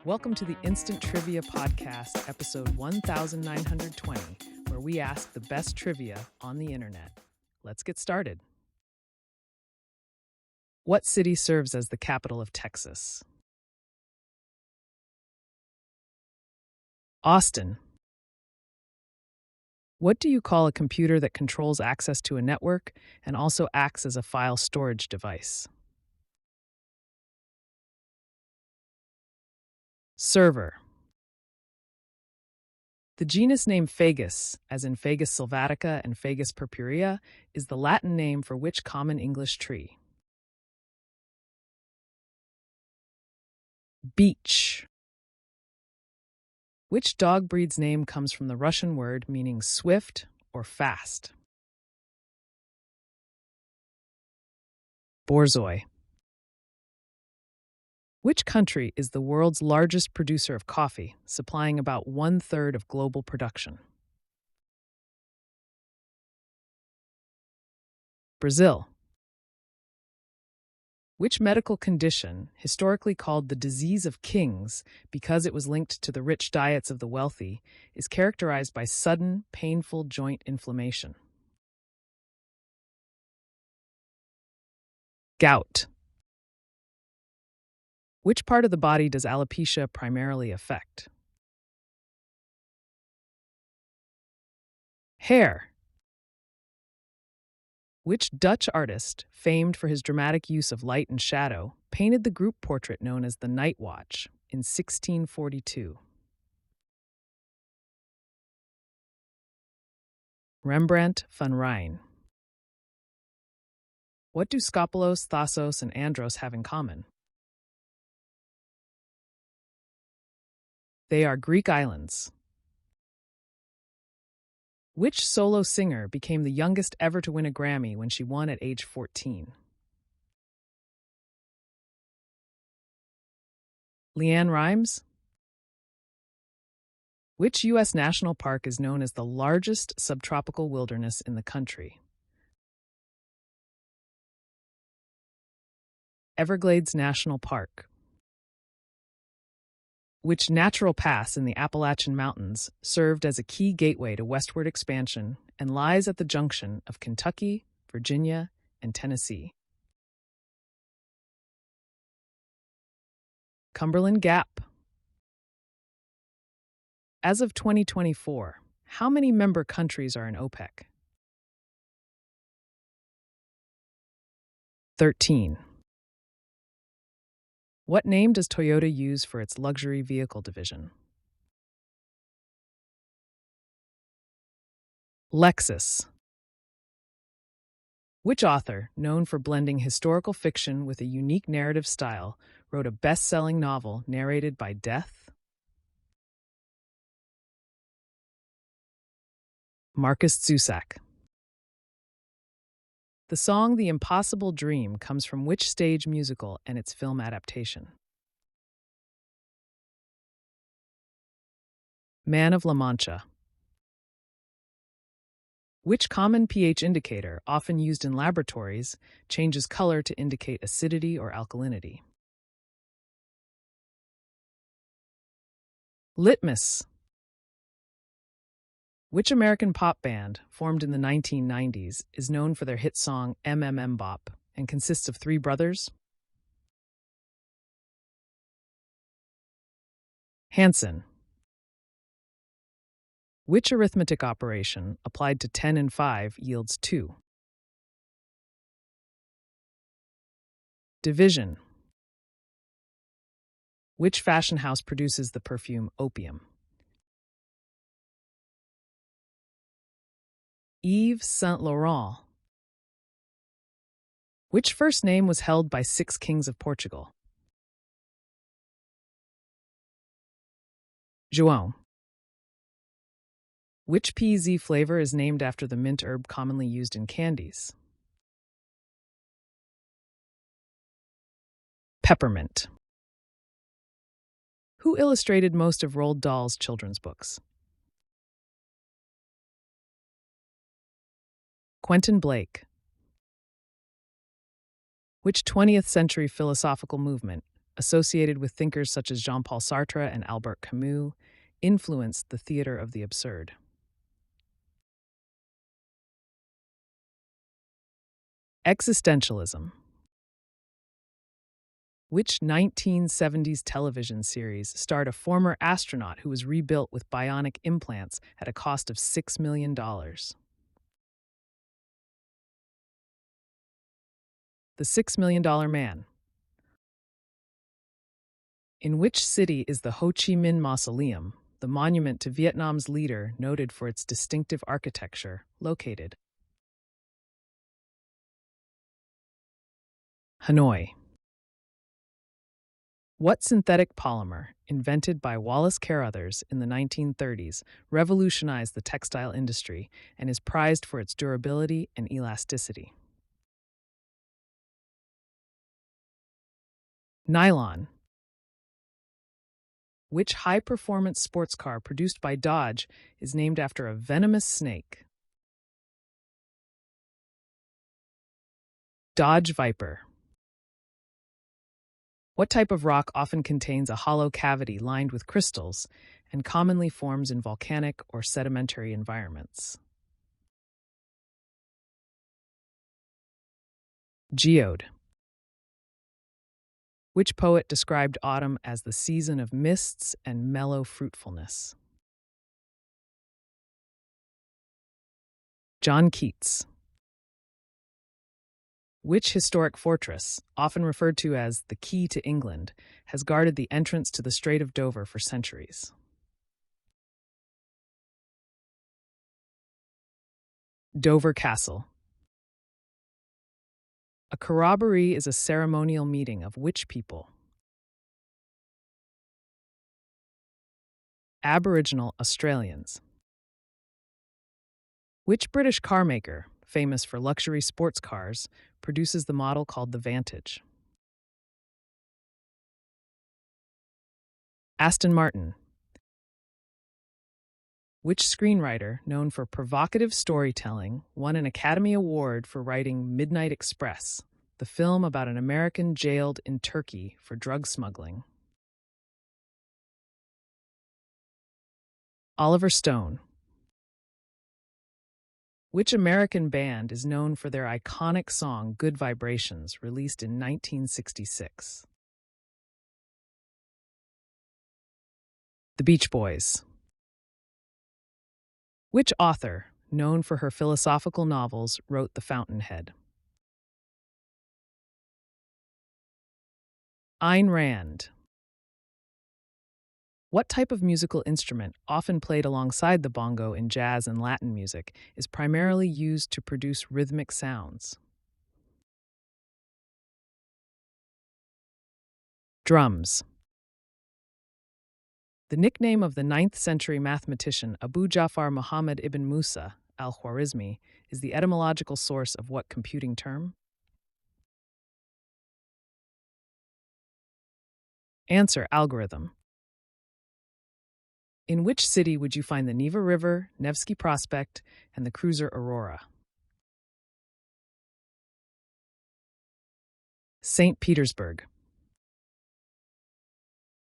Welcome to the Instant Trivia Podcast, episode 1920, where we ask the best trivia on the internet. Let's get started. What city serves as the capital of Texas? Austin. What do you call a computer that controls access to a network and also acts as a file storage device? Server. The genus name Fagus, as in Fagus sylvatica and Fagus purpurea, is the Latin name for which common English tree? Beech. Which dog breed's name comes from the Russian word meaning swift or fast? Borzoi. Which country is the world's largest producer of coffee, supplying about 1/3 of global production? Brazil. Which medical condition, historically called the disease of kings because it was linked to the rich diets of the wealthy, is characterized by sudden, painful joint inflammation? Gout. Which part of the body does alopecia primarily affect? Hair. Which Dutch artist, famed for his dramatic use of light and shadow, painted the group portrait known as the Night Watch in 1642? Rembrandt van Rijn. What do Skopelos, Thasos, and Andros have in common? They are Greek islands. Which solo singer became the youngest ever to win a Grammy when she won at age 14? LeAnn Rimes? Which U.S. national park is known as the largest subtropical wilderness in the country? Everglades National Park. Which natural pass in the Appalachian Mountains served as a key gateway to westward expansion and lies at the junction of Kentucky, Virginia, and Tennessee? Cumberland Gap. As of 2024, how many member countries are in OPEC? 13. What name does Toyota use for its luxury vehicle division? Lexus. Which author, known for blending historical fiction with a unique narrative style, wrote a best-selling novel narrated by death? Markus Zusak. The song The Impossible Dream comes from which stage musical and its film adaptation? Man of La Mancha. Which common pH indicator, often used in laboratories, changes color to indicate acidity or alkalinity? Litmus. Which American pop band, formed in the 1990s, is known for their hit song MMMBop and consists of three brothers? Hanson. Which arithmetic operation, applied to 10 and 5, yields 2? Division. Which fashion house produces the perfume Opium? Yves Saint Laurent. Which first name was held by 6 kings of Portugal? João. Which PZ flavor is named after the mint herb commonly used in candies? Peppermint. Who illustrated most of Roald Dahl's children's books? Quentin Blake. Which 20th century philosophical movement, associated with thinkers such as Jean-Paul Sartre and Albert Camus, influenced the theater of the absurd. Existentialism. Which 1970s television series starred a former astronaut who was rebuilt with bionic implants at a cost of $6 million? The $6 Million Man. In which city is the Ho Chi Minh Mausoleum, the monument to Vietnam's leader noted for its distinctive architecture, located? Hanoi. What synthetic polymer, invented by Wallace Carothers in the 1930s, revolutionized the textile industry and is prized for its durability and elasticity? Nylon. Which high-performance sports car produced by Dodge is named after a venomous snake? Dodge Viper. What type of rock often contains a hollow cavity lined with crystals and commonly forms in volcanic or sedimentary environments? Geode. Which poet described autumn as the season of mists and mellow fruitfulness? John Keats. Which historic fortress, often referred to as the Key to England, has guarded the entrance to the Strait of Dover for centuries? Dover Castle. A corroboree is a ceremonial meeting of which people? Aboriginal Australians. Which British car maker, famous for luxury sports cars, produces the model called the Vantage? Aston Martin. Which screenwriter, known for provocative storytelling, won an Academy Award for writing Midnight Express, the film about an American jailed in Turkey for drug smuggling? Oliver Stone. Which American band is known for their iconic song Good Vibrations, released in 1966? The Beach Boys. Which author, known for her philosophical novels, wrote The Fountainhead? Ayn Rand. What type of musical instrument, often played alongside the bongo in jazz and Latin music, is primarily used to produce rhythmic sounds? Drums. The nickname of the 9th century mathematician Abu Ja'far Muhammad ibn Musa al-Khwarizmi is the etymological source of what computing term? Answer: algorithm. In which city would you find the Neva River, Nevsky Prospect, and the cruiser Aurora? St. Petersburg.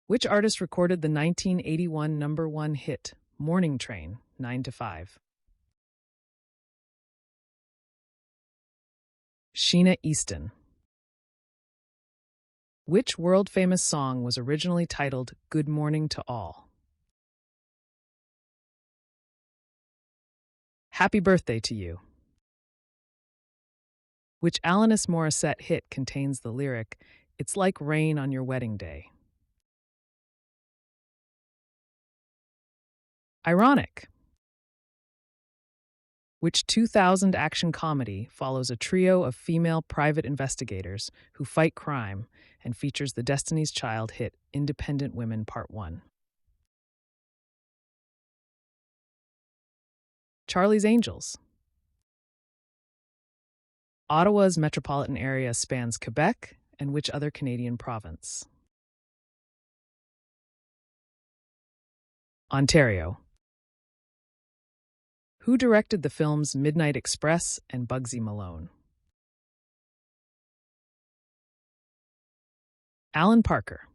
Which artist recorded the 1981 #1 hit, Morning Train, 9 to 5? Sheena Easton. Which world-famous song was originally titled Good Morning to All? Happy Birthday to You. Which Alanis Morissette hit contains the lyric, It's like rain on your wedding day? Ironic. Which 2000 action comedy follows a trio of female private investigators who fight crime and features the Destiny's Child hit Independent Women Part 1? Charlie's Angels. Ottawa's metropolitan area spans Quebec and which other Canadian province? Ontario. Who directed the films Midnight Express and Bugsy Malone? Alan Parker.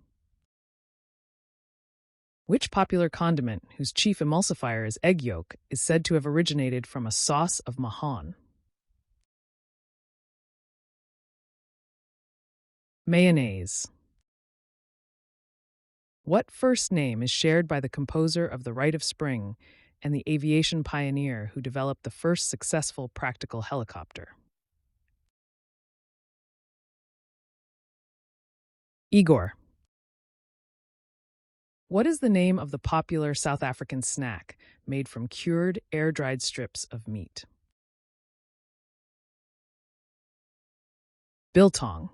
Which popular condiment, whose chief emulsifier is egg yolk, is said to have originated from a sauce of Mahon? Mayonnaise. What first name is shared by the composer of The Rite of Spring and the aviation pioneer who developed the first successful practical helicopter? Igor. What is the name of the popular South African snack made from cured, air-dried strips of meat? Biltong.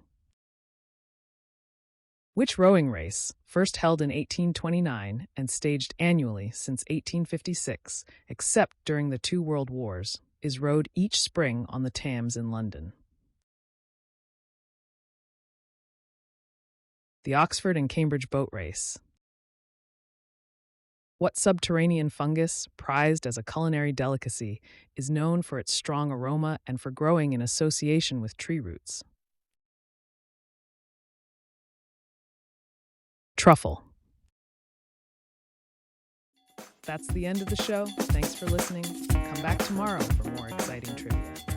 Which rowing race, first held in 1829 and staged annually since 1856, except during the two world wars, is rowed each spring on the Thames in London? The Oxford and Cambridge Boat Race. What subterranean fungus, prized as a culinary delicacy, is known for its strong aroma and for growing in association with tree roots? Truffle. That's the end of the show. Thanks for listening. Come back tomorrow for more exciting trivia.